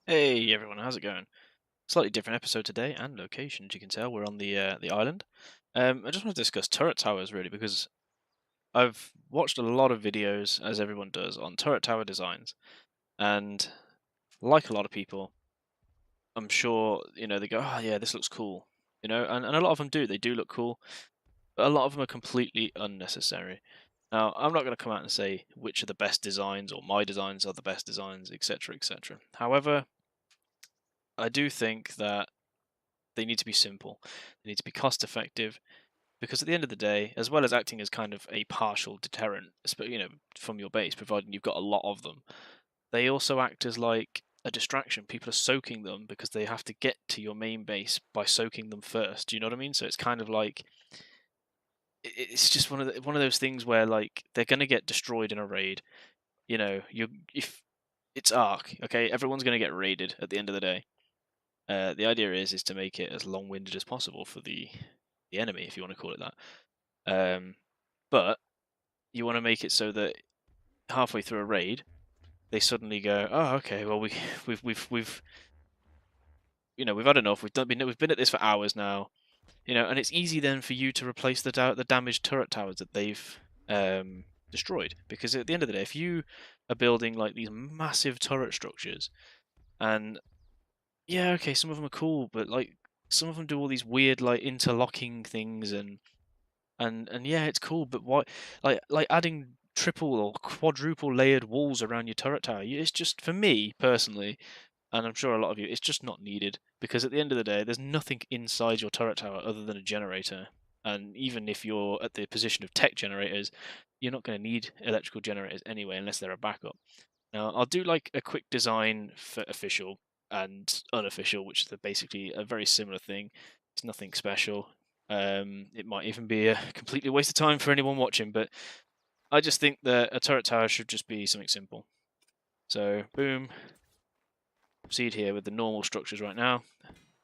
Hey everyone, how's it going? Slightly different episode today and location, as you can tell. We're on the island. I just want to discuss turret towers really because I've watched a lot of videos, as everyone does, on turret tower designs, and like a lot of people, I'm sure they go, "Oh yeah, this looks cool," and a lot of them do. They do look cool, but a lot of them are completely unnecessary. Now, I'm not going to come out and say which are the best designs or my designs are the best designs, etc., etc. However, I do think that they need to be simple. They need to be cost effective because at the end of the day, as well as acting as kind of a partial deterrent, from your base, providing you've got a lot of them, they also act as like a distraction. People are soaking them because they have to get to your main base by soaking them first. Do you know what I mean? So it's kind of like it's just one of those things where like they're gonna get destroyed in a raid. You if it's Ark, okay, everyone's gonna get raided at the end of the day. The idea is to make it as long-winded as possible for the enemy, if you want to call it that. But you want to make it so that halfway through a raid, they suddenly go, "Oh, okay. Well, we've we've had enough. We've been at this for hours now. And it's easy then for you to replace the damaged turret towers that they've destroyed. Because at the end of the day, if you are building like these massive turret structures, and yeah, okay, some of them are cool, but like some of them do all these weird like interlocking things and yeah, it's cool, but why? Like adding triple or quadruple layered walls around your turret tower. It's just for me personally, and I'm sure a lot of you, it's just not needed because at the end of the day, there's nothing inside your turret tower other than a generator. And even if you're at the position of tech generators, you're not going to need electrical generators anyway, unless they're a backup. Now, I'll do like a quick design for official and unofficial, which is basically a very similar thing. It's nothing special. It might even be a completely waste of time for anyone watching, but I just think that a turret tower should just be something simple. So, boom, proceed here with the normal structures right now.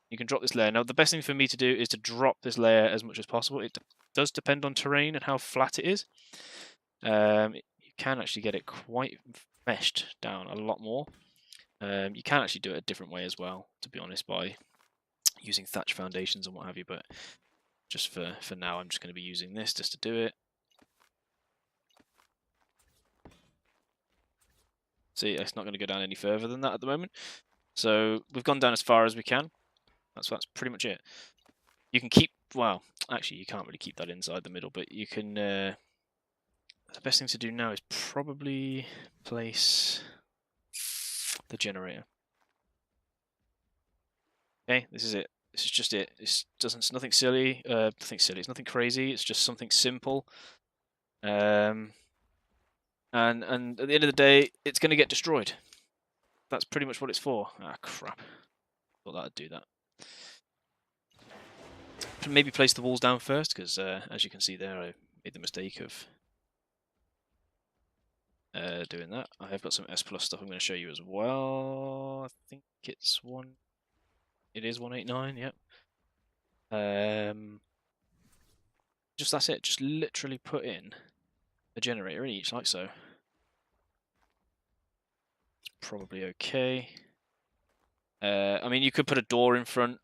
You can drop this layer. Now, the best thing for me to do is to drop this layer as much as possible. It does depend on terrain and how flat it is. You can actually get it quite meshed down a lot more. You can actually do it a different way as well, to be honest, by using thatch foundations and what have you, but just for now, I'm just going to be using this just to do it. See, it's not going to go down any further than that at the moment. So we've gone down as far as we can. That's pretty much it. You can keep, well, actually you can't really keep that inside the middle, but you can, the best thing to do now is probably place the generator. Okay, this is it. This is just it. It's nothing silly. Nothing silly. It's nothing crazy. It's just something simple. And at the end of the day, it's going to get destroyed. That's pretty much what it's for. Ah, crap. Thought that'd do that. Maybe place the walls down first, because as you can see there, I made the mistake of doing that. I have got some S plus stuff I'm going to show you as well. I think it's one. It is 189. Yep. Just that's it. Just literally put in a generator in each, like so. It's probably okay. I mean, you could put a door in front.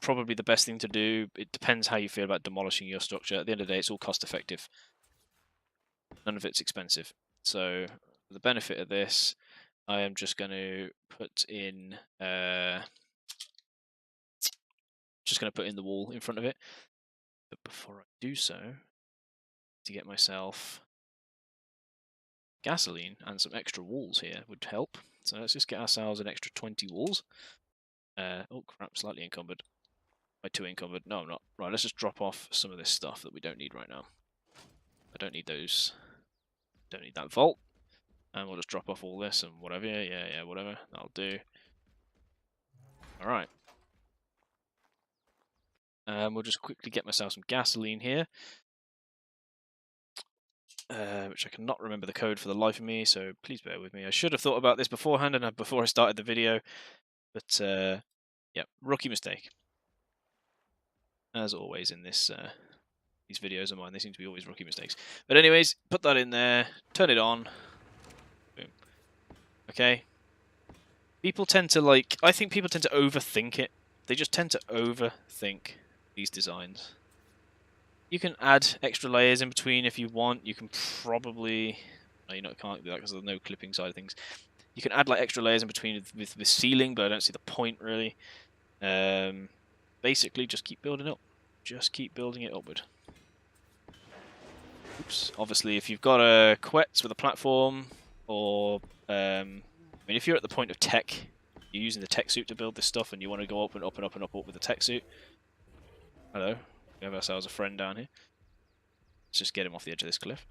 Probably the best thing to do. It depends how you feel about demolishing your structure. At the end of the day, it's all cost effective. None of it's expensive. So, for the benefit of this, I am just going to put in the wall in front of it. But before I do so, to get myself gasoline and some extra walls here would help. So let's just get ourselves an extra 20 walls. Oh crap, slightly encumbered. By 2 encumbered. No, I'm not. Right, let's just drop off some of this stuff that we don't need right now. I don't need those. Don't need that vault. And we'll just drop off all this and whatever. Yeah, whatever. That'll do. Alright. We'll just quickly get myself some gasoline here. Which I cannot remember the code for the life of me, so please bear with me. I should have thought about this beforehand and before I started the video. But, yeah, rookie mistake. As always in these videos of mine, they seem to be always rookie mistakes. But anyways, put that in there, turn it on. Boom. Okay. People tend to like. I think people tend to overthink it. They just tend to overthink these designs. You can add extra layers in between if you want. You can probably. No, you can't do that because there's no clipping side of things. You can add like extra layers in between with ceiling, but I don't see the point really. Basically, just keep building up. Just keep building it upward. Oops. Obviously, if you've got a quetz with a platform, or I mean, if you're at the point of tech, you're using the tech suit to build this stuff, and you want to go up and up and up and up with the tech suit. Hello, we have ourselves a friend down here. Let's just get him off the edge of this cliff.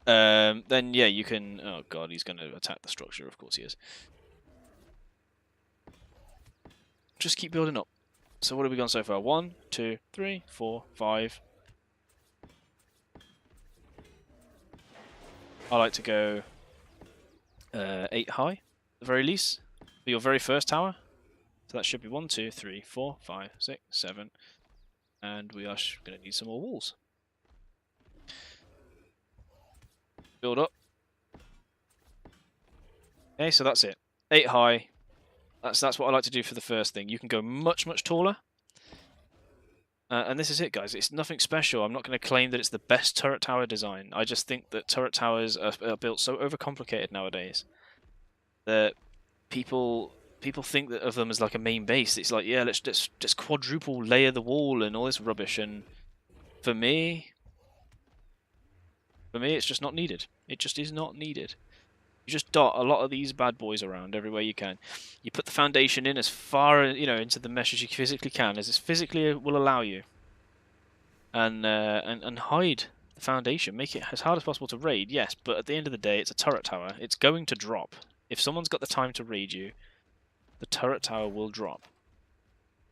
Then yeah, you can. Oh god, he's going to attack the structure. Of course he is. Just keep building up. So what have we gone so far? 1, 2, 3, 4, 5. I like to go 8 high, at the very least, for your very first tower. So that should be 1, 2, 3, 4, 5, 6, 7. And we are going to need some more walls. Build up. Okay, so that's it. 8 high. That's what I like to do for the first thing. You can go much, much taller. And this is it, guys. It's nothing special. I'm not going to claim that it's the best turret tower design. I just think that turret towers are built so overcomplicated nowadays that people think that of them as like a main base. It's like, yeah, let's just quadruple layer the wall and all this rubbish. And for me, it's just not needed. It just is not needed. You just dot a lot of these bad boys around everywhere you can. You put the foundation in as far into the mesh as you physically can, as it physically will allow you, and hide the foundation. Make it as hard as possible to raid, yes, but at the end of the day, it's a turret tower. It's going to drop. If someone's got the time to raid you, the turret tower will drop.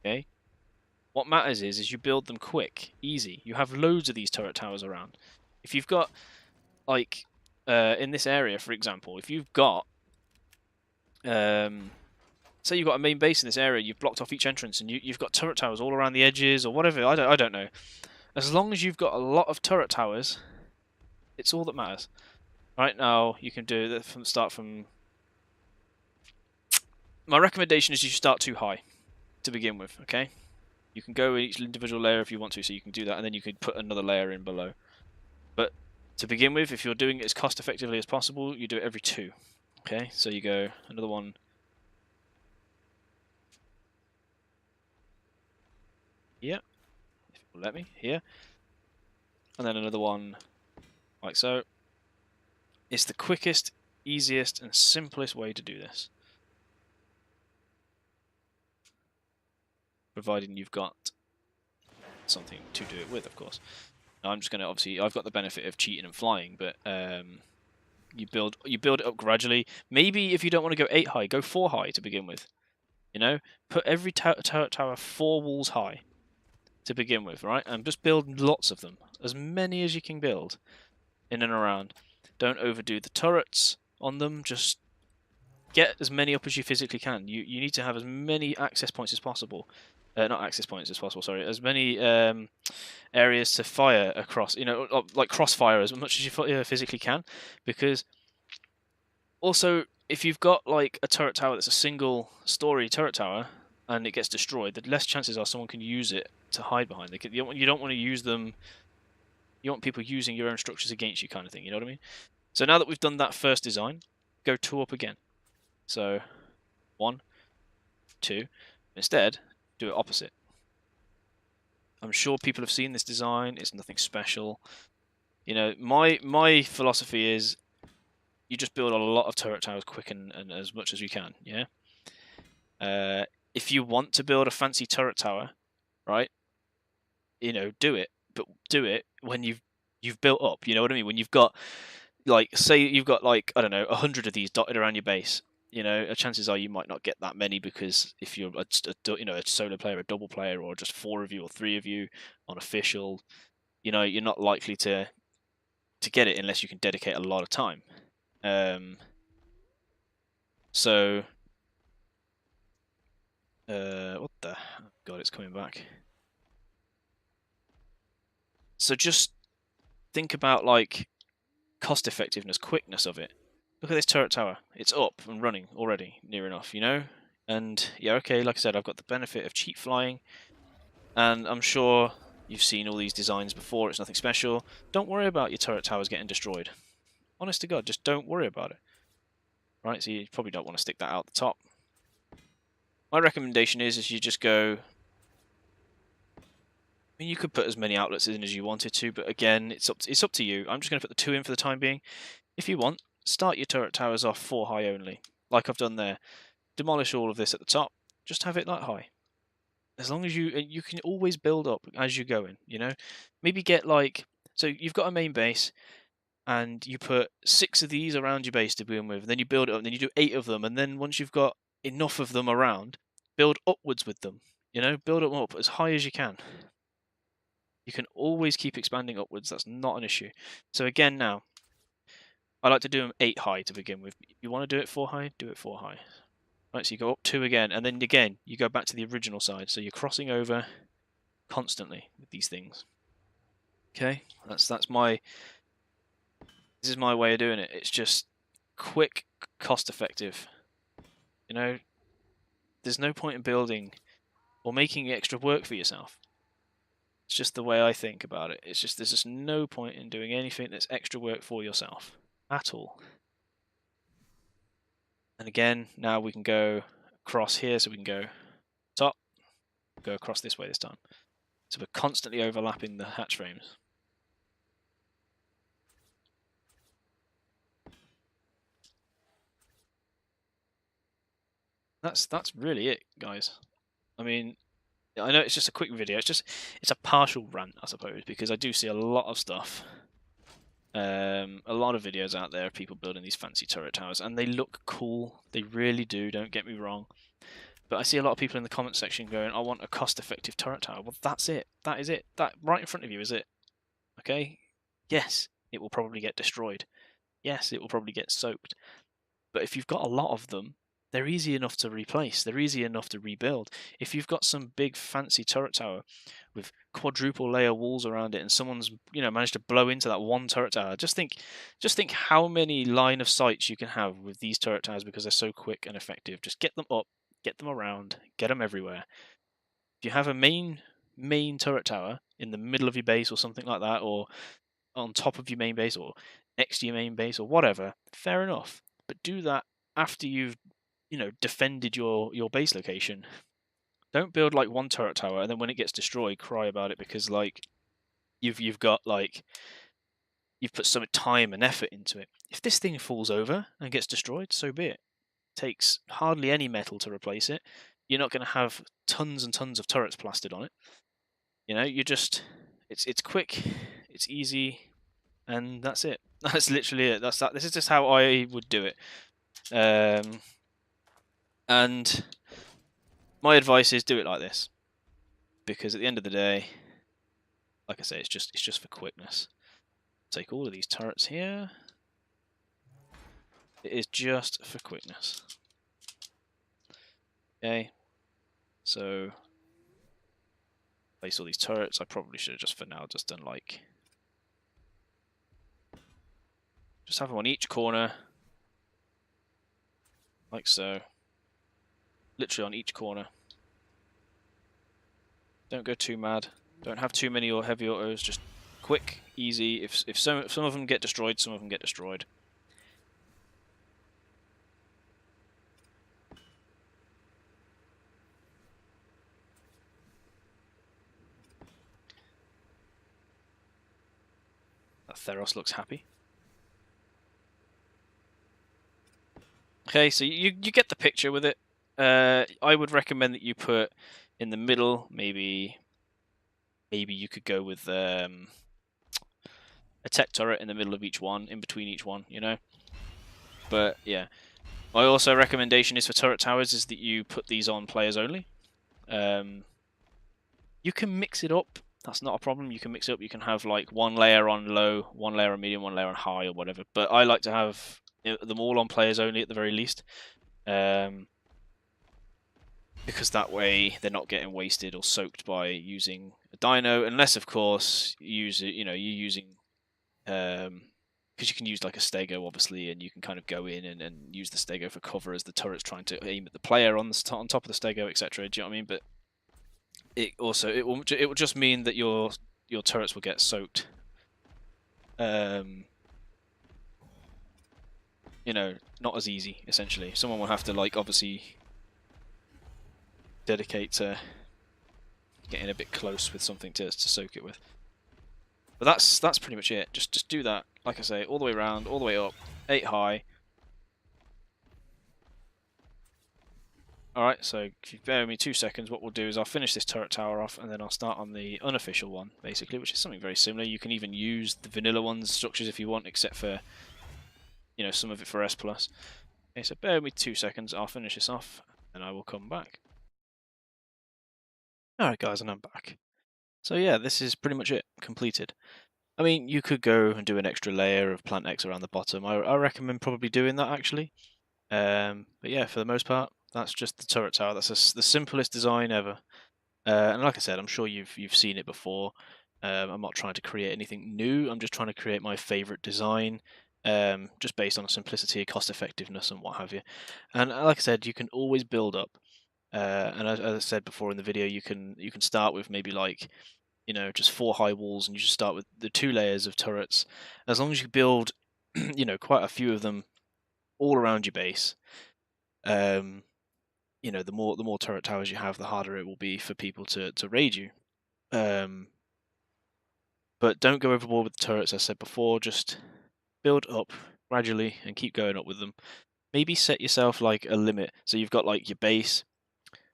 Okay. What matters is you build them quick, easy. You have loads of these turret towers around. If you've got like in this area, for example, if you've got say you've got a main base in this area, you've blocked off each entrance, and you've got turret towers all around the edges or whatever. I don't know. As long as you've got a lot of turret towers, it's all that matters. Right now, you can do that from start from. My recommendation is you start too high to begin with. Okay, you can go with each individual layer if you want to, so you can do that, and then you can put another layer in below. But to begin with, if you're doing it as cost effectively as possible, you do it every 2. Okay, so you go another one. Here, if it will let me, here. And then another one like so. It's the quickest, easiest, and simplest way to do this. Providing you've got something to do it with, of course. Now I'm just going to, obviously, I've got the benefit of cheating and flying, but you build it up gradually. Maybe if you don't want to go 8 high, go 4 high to begin with. You know, put every turret tower 4 walls high to begin with, right? And just build lots of them, as many as you can build in and around. Don't overdo the turrets on them. Just get as many up as you physically can. You need to have as many access points as possible. Not access points as possible, sorry. As many areas to fire across, like crossfire as much as you physically can. Because also, if you've got like a turret tower that's a single story turret tower and it gets destroyed, the less chances are someone can use it to hide behind. You don't want to use them. You want people using your own structures against you, kind of thing. You know what I mean? So now that we've done that first design, go 2 up again. So 1, 2. Instead, do it opposite. I'm sure people have seen this design. It's nothing special. You know, my philosophy is you just build a lot of turret towers quick and as much as you can. Yeah. If you want to build a fancy turret tower, right? Do it, but do it when you've built up. You know what I mean? When you've got like, say you've got like, I don't know, 100 of these dotted around your base. Chances are you might not get that many, because if you're a solo player, a double player, or just 4 of you or 3 of you on official, you're not likely to get it unless you can dedicate a lot of time. So what the oh god, it's coming back. So just think about like cost effectiveness, quickness of it. Look at this turret tower. It's up and running already, near enough, you know? And yeah, okay, like I said, I've got the benefit of cheap flying, and I'm sure you've seen all these designs before. It's nothing special. Don't worry about your turret towers getting destroyed. Honest to God, just don't worry about it. Right, so you probably don't want to stick that out the top. My recommendation is you just go... I mean, you could put as many outlets in as you wanted to, but again, it's up to you. I'm just going to put the 2 in for the time being. If you want, start your turret towers off 4 high only, like I've done there. Demolish all of this at the top. Just have it that high. As long as you can always build up as you go in, you know? Maybe get like... So you've got a main base, and you put 6 of these around your base to begin with. Then you build it up, and then you do 8 of them, and then once you've got enough of them around, build upwards with them. You know, build them up as high as you can. You can always keep expanding upwards. That's not an issue. So again, now I like to do them 8 high to begin with. If you want to do it 4 high, do it 4 high. Right, so you go up 2 again, and then again you go back to the original side. So you're crossing over constantly with these things. Okay, that's my... This is my way of doing it. It's just quick, cost effective. You know, there's no point in building or making extra work for yourself. It's just the way I think about it. It's just there's just no point in doing anything that's extra work for yourself at all. And again, now we can go across here, so we can go top, go across this way this time. So we're constantly overlapping the hatch frames. That's really it, guys. I mean, I know it's just a quick video. It's a partial rant, I suppose, because I do see a lot of stuff, a lot of videos out there of people building these fancy turret towers, and they look cool. They really do. Don't get me wrong. But I see a lot of people in the comment section going, "I want a cost-effective turret tower." Well, that's it. That is it. That right in front of you is it. Okay. Yes, it will probably get destroyed. Yes, it will probably get soaked. But if you've got a lot of them, they're easy enough to replace. They're easy enough to rebuild. If you've got some big fancy turret tower with quadruple layer walls around it, and someone's managed to blow into that one turret tower, just think how many line of sights you can have with these turret towers because they're so quick and effective. Just get them up, get them around, get them everywhere. If you have a main turret tower in the middle of your base or something like that, or on top of your main base, or next to your main base, or whatever, fair enough. But do that after you've defended your base location. Don't build like one turret tower and then when it gets destroyed cry about it because like you've got like you've put so much time and effort into it. If this thing falls over and gets destroyed, so be it. It takes hardly any metal to replace it. You're not going to have tons and tons of turrets plastered on it. You just it's quick, it's easy, and that's it. That's literally it. This is just how I would do it. And my advice is do it like this, because at the end of the day, like I say, it's just for quickness. Take all of these turrets here. It is just for quickness. Okay, so place all these turrets. I probably should have just for now just done like just have them on each corner, like so. Literally on each corner. Don't go too mad. Don't have too many or heavy autos. Just quick, easy. If some of them get destroyed, some of them get destroyed. That Theros looks happy. Okay, so you get the picture with it. I would recommend that you put in the middle, maybe you could go with a tech turret in the middle of each one, in between each one, But yeah, my also recommendation is for turret towers is that you put these on players only. You can mix it up. That's not a problem. You can mix it up. You can have like one layer on low, one layer on medium, one layer on high, or whatever. But I like to have them all on players only at the very least. Because that way they're not getting wasted or soaked by using a dyno, unless of course you're using because you can use like a stego, obviously, and you can kind of go in and use the stego for cover as the turret's trying to aim at the player on on top of the stego, etc. Do you know what I mean? But it will just mean that your turrets will get soaked. You know, not as easy. Essentially, someone will have to like obviously dedicate to getting a bit close with something to soak it with. But that's pretty much it. Just do that, like I say, all the way around, all the way up, 8 high. Alright, so if you bear with me 2 seconds, what we'll do is I'll finish this turret tower off, and then I'll start on the unofficial one, basically, which is something very similar. You can even use the vanilla one's structures if you want, except for, you know, some of it for S+. Okay, so bear with me 2 seconds, I'll finish this off, and I will come back. Alright guys, and I'm back. So yeah, this is pretty much it, completed. I mean, you could go and do an extra layer of plant X around the bottom. I recommend probably doing that, actually. But yeah, for the most part, that's just the turret tower. That's the simplest design ever. And like I said, I'm sure you've seen it before. I'm not trying to create anything new. I'm just trying to create my favorite design, just based on simplicity, cost effectiveness, and what have you. And like I said, you can always build up. And as I said before in the video, you can start with maybe like, you know, just 4 high walls, and you just start with the 2 layers of turrets. As long as you build, you know, quite a few of them all around your base. You know, the more turret towers you have, the harder it will be for people to raid you. But don't go overboard with the turrets, as I said before. Just build up gradually and keep going up with them. Maybe set yourself like a limit, so you've got like your base,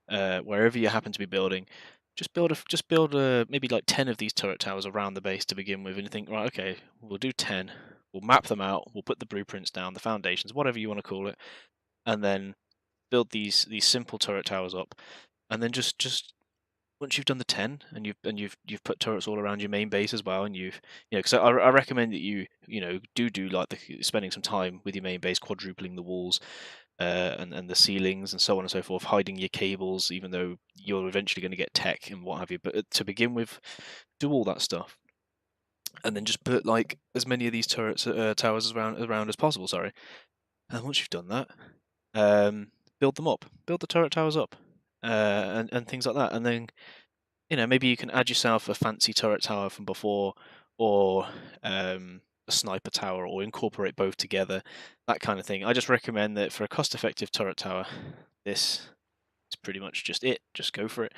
wherever you happen to be building. Just build maybe like 10 of these turret towers around the base to begin with, and you think, right, okay, we'll do 10. We'll map them out. We'll put the blueprints down, the foundations, whatever you want to call it, and then build these simple turret towers up, and then just once you've done the 10 and you've put turrets all around your main base as well, and because I recommend that you know do like spending some time with your main base, quadrupling the walls, and the ceilings and so on and so forth, hiding your cables, even though you're eventually going to get tech and what have you. But to begin with, do all that stuff, and then just put like as many of these turrets towers around as possible. Sorry, and once you've done that, build them up, build the turret towers up, and things like that. And then, you know, maybe you can add yourself a fancy turret tower from before, or a sniper tower, or incorporate both together, that kind of thing. I just recommend that for a cost-effective turret tower, this is pretty much just it. Just go for it.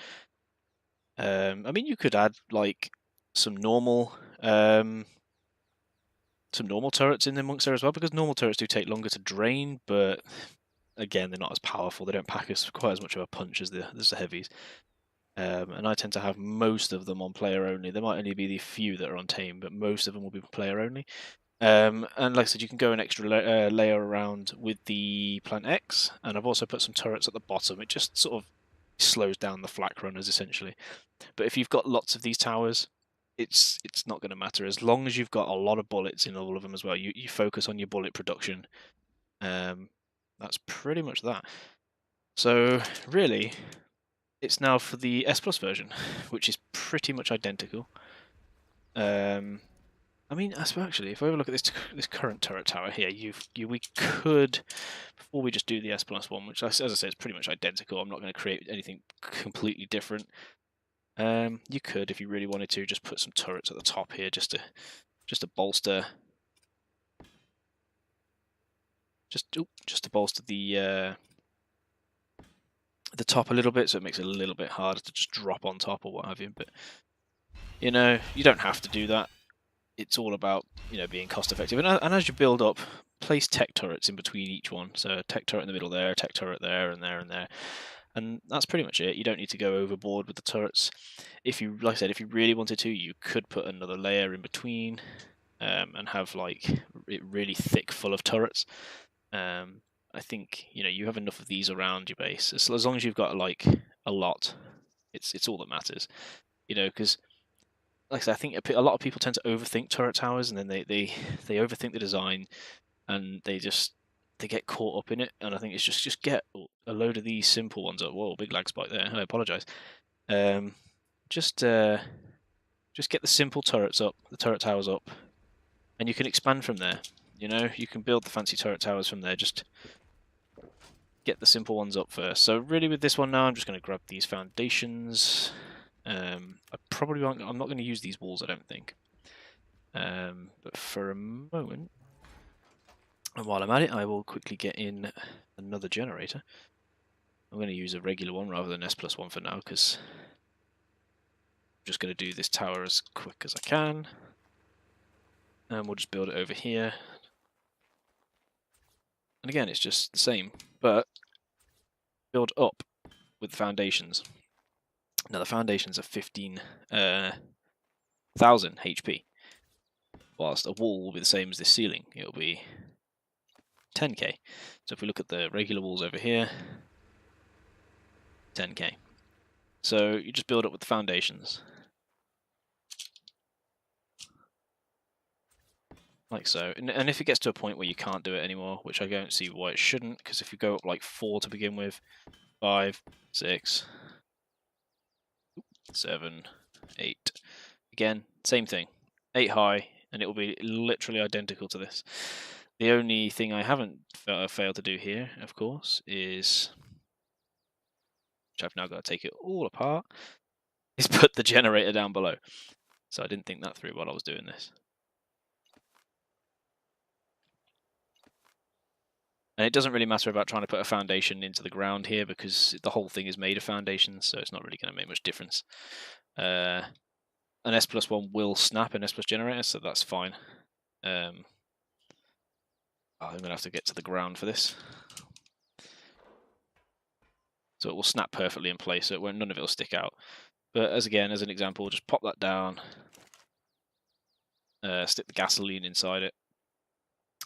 I mean, you could add like some normal turrets in amongst there as well, because normal turrets do take longer to drain, but again, they're not as powerful. They don't pack quite as much of a punch as the heavies. And I tend to have most of them on player only. There might only be the few that are on tame, but most of them will be player only. And like I said, you can go an extra layer around with the Plant X, and I've also put some turrets at the bottom. It just sort of slows down the flak runners, essentially. But if you've got lots of these towers, it's not going to matter, as long as you've got a lot of bullets in all of them as well. You focus on your bullet production. That's pretty much that. So really, it's now for the S Plus version, which is pretty much identical. I mean, actually, if I look at this current turret tower here, we could, before we just do the S Plus one, which, as I say, is pretty much identical. I'm not going to create anything completely different. You could, if you really wanted to, just put some turrets at the top here, just to bolster, just to bolster the top a little bit, so it makes it a little bit harder to just drop on top or what have you. But you know, you don't have to do that. It's all about, you know, being cost effective. And as you build up, place tech turrets in between each one. So a tech turret in the middle there, a tech turret there, and there, and there. And that's pretty much it. You don't need to go overboard with the turrets. If you, like I said, if you really wanted to, you could put another layer in between, and have like it really thick, full of turrets. I think, you know, you have enough of these around your base. As long as you've got like a lot, it's all that matters. You know, because like I said, I think a lot of people tend to overthink turret towers, and then they overthink the design, and they get caught up in it. And I think it's just get a load of these simple ones up. Whoa, big lag spike there. I apologise. Just get the simple turrets up, the turret towers up, and you can expand from there. You know, you can build the fancy turret towers from there. Just get the simple ones up first. So really, with this one now, I'm just going to grab these foundations. I probably won't. I'm not going to use these walls, I don't think. But for a moment, and while I'm at it, I will quickly get in another generator. I'm going to use a regular one rather than S+1 for now, because I'm just going to do this tower as quick as I can. And we'll just build it over here. And again, it's just the same, but build up with the foundations. Now the foundations are 15,000 HP, whilst a wall will be the same as this ceiling. It'll be 10k. So if we look at the regular walls over here, 10k. So you just build up with the foundations. Like so. And if it gets to a point where you can't do it anymore, which I don't see why it shouldn't, because if you go up like 4 to begin with, 5, 6, 7, 8. Again, same thing. 8 high, and it will be literally identical to this. The only thing I haven't failed to do here, of course, is, which I've now got to take it all apart, is put the generator down below. So I didn't think that through while I was doing this. And it doesn't really matter about trying to put a foundation into the ground here, because the whole thing is made of foundations, so it's not really going to make much difference. An S+1 will snap an S+ generator, so that's fine. I'm going to have to get to the ground for this. So it will snap perfectly in place, so it won't, none of it will stick out. But as an example, just pop that down, stick the gasoline inside it,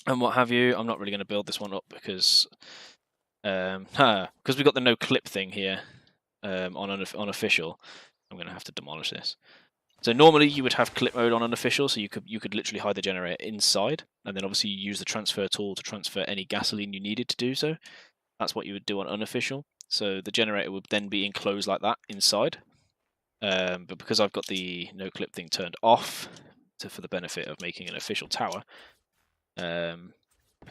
and what have you. I'm not really going to build this one up because we've got the no clip thing here on unofficial. I'm going to have to demolish this. So normally you would have clip mode on unofficial, so you could literally hide the generator inside, and then obviously you use the transfer tool to transfer any gasoline you needed to do so. That's what you would do on unofficial. So the generator would then be enclosed like that inside. But because I've got the no clip thing turned off for the benefit of making an official tower, I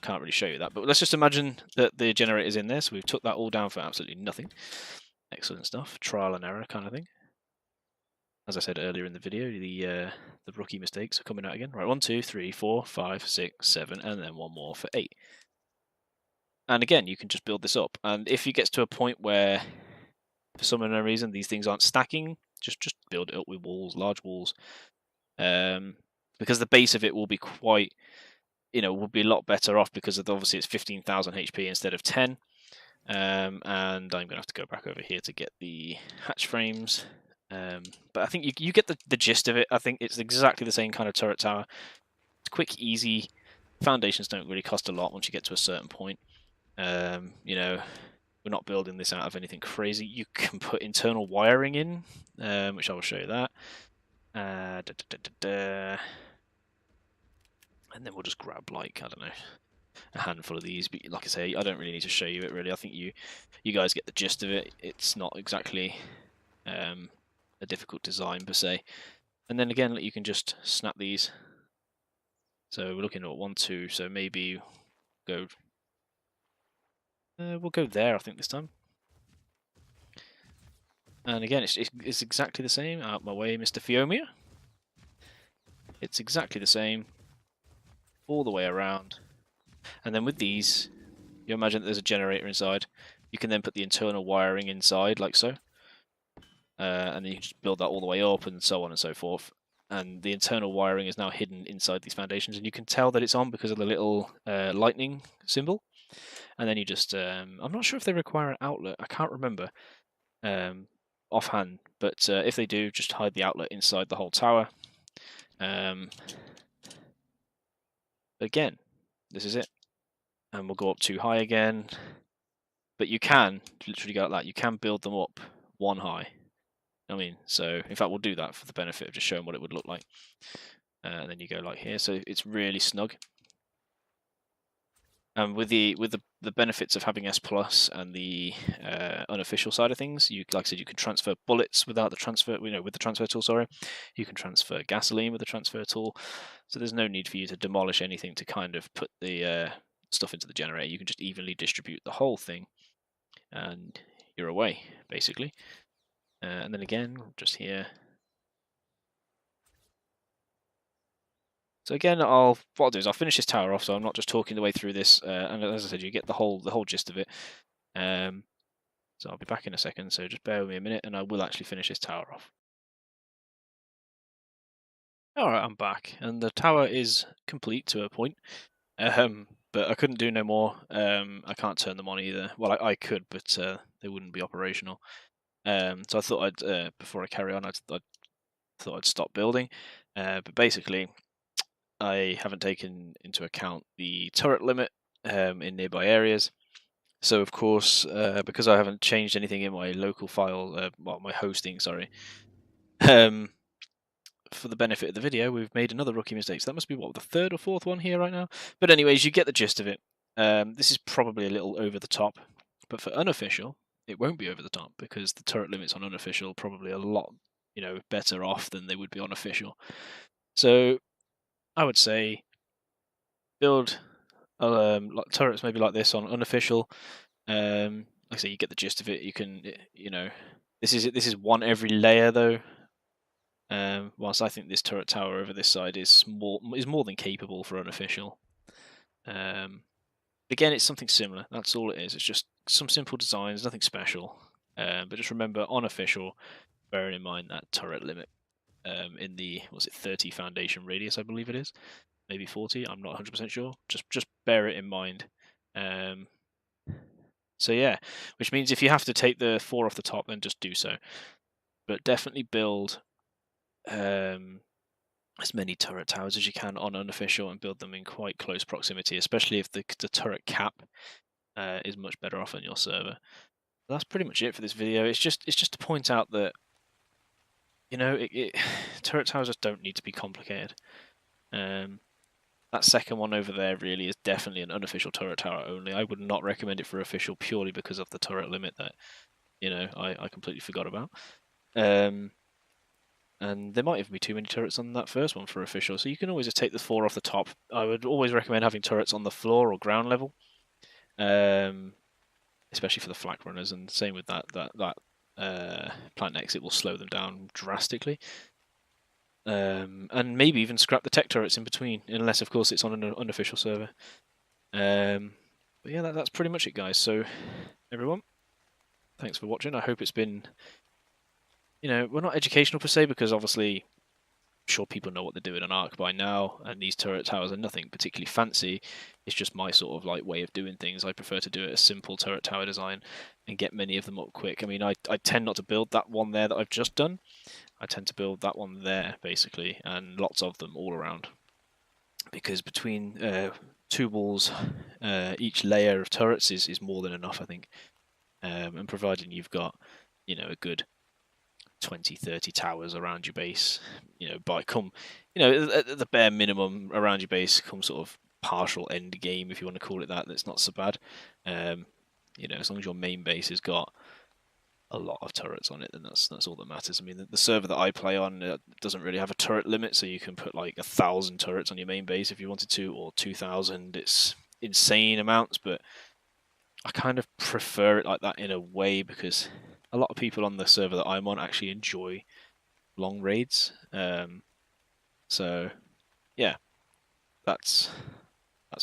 can't really show you that. But let's just imagine that the generator is in there. So we've took that all down for absolutely nothing. Excellent stuff. Trial and error kind of thing. As I said earlier in the video, the rookie mistakes are coming out again. Right, 1, 2, 3, 4, 5, 6, 7, and then one more for 8. And again, you can just build this up. And if it gets to a point where, for some unknown reason, these things aren't stacking, just build it up with walls, large walls. Because the base of it will be quite, will be a lot better off, because obviously it's 15,000 HP instead of 10. And I'm going to have to go back over here to get the hatch frames. But I think you get the gist of it. I think it's exactly the same kind of turret tower. It's quick, easy. Foundations don't really cost a lot once you get to a certain point. We're not building this out of anything crazy. You can put internal wiring in, which I will show you that. And then we'll just grab, like, I don't know, a handful of these. But like I say, I don't really need to show you it, really. I think you guys get the gist of it. It's not exactly a difficult design, per se. And then again, you can just snap these. So we're looking at 1, 2, so maybe go... we'll go there, I think, this time. And again, it's exactly the same. Out my way, Mr. Fiomia. It's exactly the same all the way around. And then with these, you imagine that there's a generator inside. You can then put the internal wiring inside, like so. And then you can just build that all the way up, and so on and so forth. And the internal wiring is now hidden inside these foundations, and you can tell that it's on because of the little lightning symbol. And then you just, I'm not sure if they require an outlet. I can't remember offhand, but if they do, just hide the outlet inside the whole tower. Again, this is it. And we'll go up too high again. But you can literally go like that. You can build them up 1 high. I mean, so in fact, we'll do that for the benefit of just showing what it would look like. And then you go like here. So it's really snug. And with the benefits of having S plus and the unofficial side of things, you like I said, you can transfer bullets without the transfer, with the transfer tool. Sorry, you can transfer gasoline with the transfer tool. So there's no need for you to demolish anything to kind of put the stuff into the generator. You can just evenly distribute the whole thing, and you're away basically. And then again, just here. So again, what I'll do is I'll finish this tower off, so I'm not just talking the way through this. And as I said, you get the whole gist of it. So I'll be back in a second. So just bear with me a minute, and I will actually finish this tower off. All right, I'm back, and the tower is complete to a point. But I couldn't do no more. I can't turn them on either. Well, I could, but they wouldn't be operational. So I thought before I carry on, I thought I'd stop building. But basically, I haven't taken into account the turret limit in nearby areas. So of course, because I haven't changed anything in my local file, well, my hosting, sorry. For the benefit of the video, we've made another rookie mistake. So that must be what, the third or fourth one here right now. But anyways, you get the gist of it. This is probably a little over the top, but for unofficial, it won't be over the top because the turret limits on unofficial are probably a lot, better off than they would be on official. So I would say build turrets maybe like this on unofficial. Like I say, you get the gist of it. You can, this is one every layer though. Whilst I think this turret tower over this side is more than capable for unofficial. Again, it's something similar. That's all it is. It's just some simple designs, nothing special. But just remember, on official, bearing in mind that turret limit in the 30 foundation radius, I believe it is, maybe 40. I'm not 100% sure. Just bear it in mind. So yeah, which means if you have to take the 4 off the top, then just do so. But definitely build as many turret towers as you can on unofficial and build them in quite close proximity, especially if the turret cap is much better off on your server. But that's pretty much it for this video. It's just to point out that turret towers just don't need to be complicated. That second one over there really is definitely an unofficial turret tower only. I would not recommend it for official purely because of the turret limit that I completely forgot about. And there might even be too many turrets on that first one for official, so you can always just take the 4 off the top. I would always recommend having turrets on the floor or ground level, especially for the flak runners. And same with that plant exit will slow them down drastically. And maybe even scrap the tech turrets in between, unless of course it's on an unofficial server. But yeah, that's pretty much it, guys. So everyone, thanks for watching. I hope it's been, we're not educational per se, because obviously I'm sure people know what they're doing on Ark by now, and these turret towers are nothing particularly fancy. It's just my sort of way of doing things. I prefer to do it a simple turret tower design and get many of them up quick. I mean, I tend not to build that one there that I've just done. I tend to build that one there, basically, and lots of them all around. Because between 2 walls, each layer of turrets is more than enough, I think. And providing you've got, a good 20, 30 towers around your base, at the bare minimum around your base, come sort of partial end game, if you want to call it that. That's not so bad. As long as your main base has got a lot of turrets on it, then that's all that matters. I mean, the server that I play on doesn't really have a turret limit, so you can put like 1,000 turrets on your main base if you wanted to, or 2,000. It's insane amounts, but I kind of prefer it like that in a way, because a lot of people on the server that I'm on actually enjoy long raids. So yeah, that's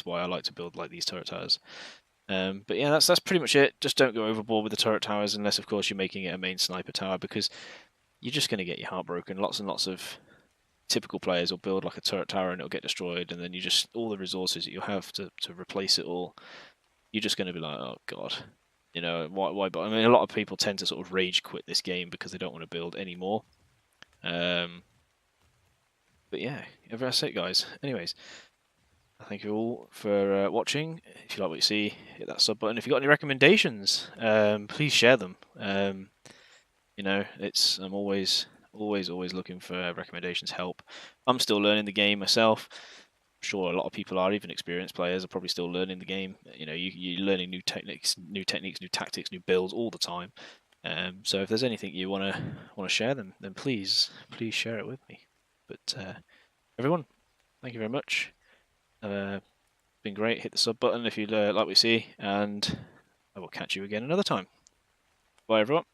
why I like to build like these turret towers. But yeah, that's pretty much it. Just don't go overboard with the turret towers, unless of course you're making it a main sniper tower, because you're just going to get your heart broken. Lots and lots of typical players will build like a turret tower and it'll get destroyed, and then you just, all the resources that you have to replace it all, you're just going to be like, oh god, why? But I mean, a lot of people tend to sort of rage quit this game because they don't want to build anymore. But yeah, that's it, guys. Anyways, thank you all for watching. If you like what you see, hit that sub button. If you've got any recommendations, please share them. I'm always looking for recommendations, help. I'm still learning the game myself. sure a lot of people are, even experienced players, are probably still learning the game. You're learning new techniques, new tactics, new builds all the time. So if there's anything you wanna share, then please share it with me. But everyone, thank you very much. Been great. Hit the sub button if you like what you see, and I will catch you again another time. Bye, everyone.